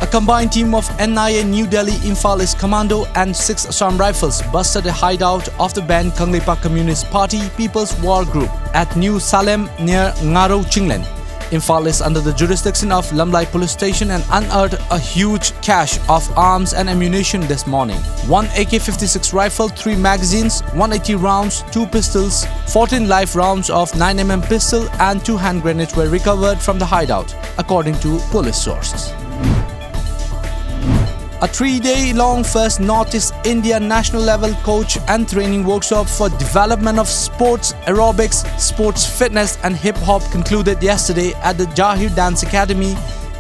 combined team of NIA New Delhi Imphalis Commando and 6 Assam Rifles busted a hideout of the banned KANGLEIPAK Communist Party People's War Group at New Salem near Ngaro Chinglen. Imphal is under the jurisdiction of Lamlai Police Station and unearthed a huge cache of arms and ammunition this morning. 1 AK-56 rifle, 3 magazines, 180 rounds, 2 pistols, 14 live rounds of 9mm pistol and 2 hand grenades were recovered from the hideout, according to police sources. A 3-day-long first Northeast India national level coach and training workshop for development of sports, aerobics, sports fitness and hip-hop concluded yesterday at the Jahir Dance Academy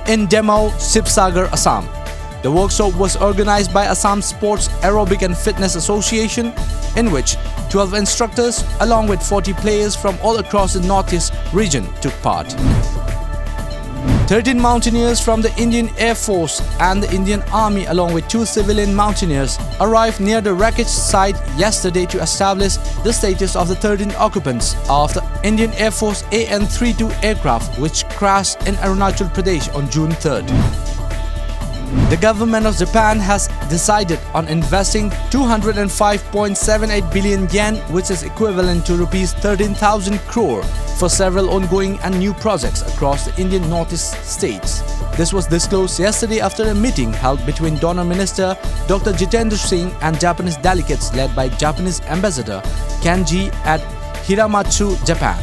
in Demau, Sibsagar, Assam. The workshop was organized by Assam Sports, Aerobic and Fitness Association, in which 12 instructors along with 40 players from all across the Northeast region took part. 13 mountaineers from the Indian Air Force and the Indian Army along with 2 civilian mountaineers arrived near the wreckage site yesterday to establish the status of the 13 occupants of the Indian Air Force AN-32 aircraft which crashed in Arunachal Pradesh on June 3rd. The government of Japan has decided on investing 205.78 billion yen, which is equivalent to Rs 13,000 crore, for several ongoing and new projects across the Indian Northeast states. This was disclosed yesterday after a meeting held between Donor Minister Dr. Jitendra Singh and Japanese delegates led by Japanese Ambassador Kanji at Hiramatsu, Japan.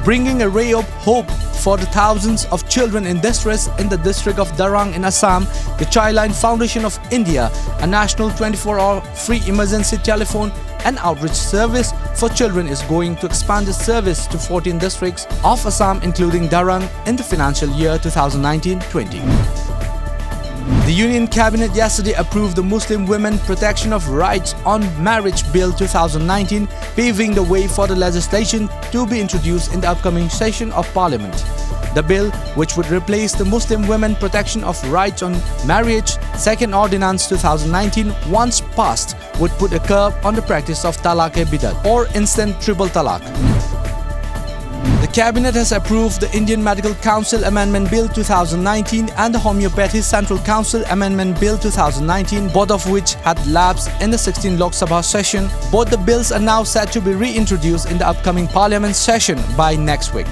Bringing a ray of hope for the thousands of children in distress in the district of Darang in Assam, the Childline Foundation of India, a national 24-hour free emergency telephone and outreach service for children, is going to expand its service to 14 districts of Assam including Darang in the financial year 2019-20. The Union Cabinet yesterday approved the Muslim Women Protection of Rights on Marriage Bill 2019, paving the way for the legislation to be introduced in the upcoming session of Parliament. The bill, which would replace the Muslim Women Protection of Rights on Marriage Second Ordinance 2019, once passed, would put a curb on the practice of talaq-e-bidat or instant triple talaq. The Cabinet has approved the Indian Medical Council Amendment Bill 2019 and the Homeopathy Central Council Amendment Bill 2019, both of which had lapsed in the 16th Lok Sabha session. Both the bills are now set to be reintroduced in the upcoming Parliament session by next week.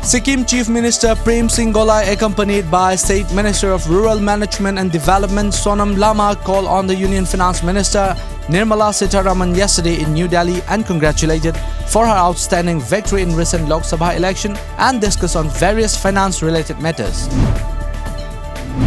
Sikkim Chief Minister Prem Singh Golai, accompanied by State Minister of Rural Management and Development Sonam Lama, called on the Union Finance Minister Nirmala Sitharaman yesterday in New Delhi and congratulated for her outstanding victory in recent Lok Sabha election and discussed on various finance-related matters.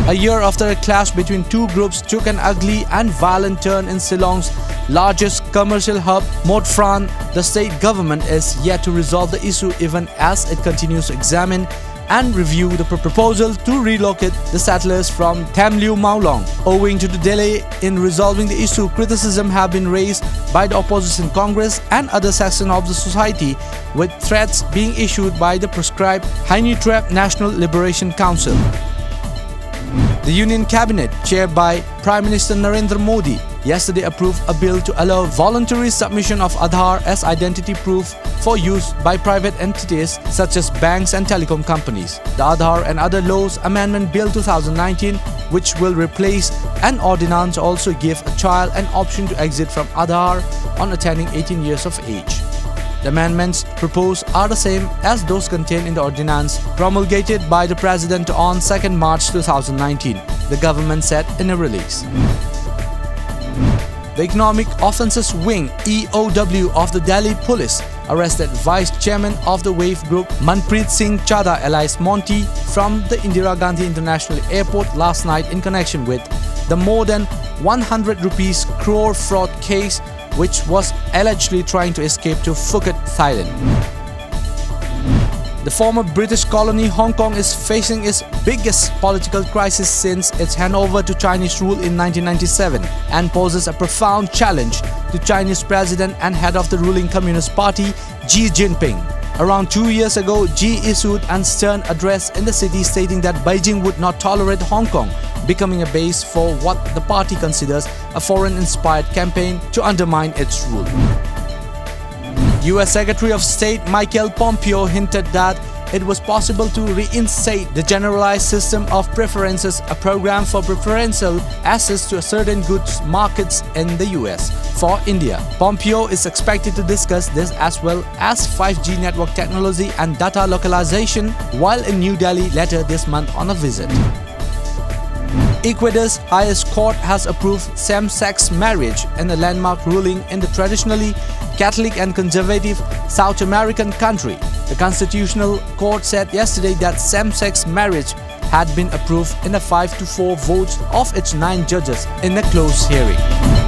A year after a clash between two groups took an ugly and violent turn in Shillong's largest commercial hub, Modfran, the state government is yet to resolve the issue even as it continues to examine and review the proposal to relocate the settlers from Thamliu Maulong. Owing to the delay in resolving the issue, criticism have been raised by the opposition Congress and other sections of the society, with threats being issued by the proscribed HIDEOUT National Liberation Council. The Union Cabinet, chaired by Prime Minister Narendra Modi, yesterday approved a bill to allow voluntary submission of AADHAAR as identity proof for use by private entities such as banks and telecom companies. The AADHAAR and Other Laws Amendment Bill 2019, which will replace an ordinance, also give a child an option to exit from AADHAAR on attaining 18 years of age. The amendments proposed are the same as those contained in the ordinance promulgated by the President on 2nd March 2019, the government said in a release. The Economic Offences Wing (EOW) of the Delhi Police arrested Vice Chairman of the Wave Group MANPREET Singh CHADHA alias Monty from the Indira Gandhi International Airport last night in connection with the more than 100 rupees crore fraud case, which was allegedly trying to escape to Phuket, Thailand. The former British colony Hong Kong is facing its biggest political crisis since its handover to Chinese rule in 1997 and poses a profound challenge to Chinese President and head of the ruling Communist Party Xi Jinping. Around 2 years ago, Xi issued a stern address in the city stating that Beijing would not tolerate Hong Kong becoming a base for what the party considers a foreign-inspired campaign to undermine its rule. US Secretary of State Michael Pompeo hinted that it was possible to reinstate the Generalized System of Preferences, a program for preferential access to certain goods markets in the US for India. Pompeo is expected to discuss this as well as 5G network technology and data localization while in New Delhi later this month on a visit. Ecuador's highest court has approved same-sex marriage in a landmark ruling in the traditionally Catholic and conservative South American country. The Constitutional Court said yesterday that same-sex marriage had been approved in a 5-4 vote of its 9 judges in a closed hearing.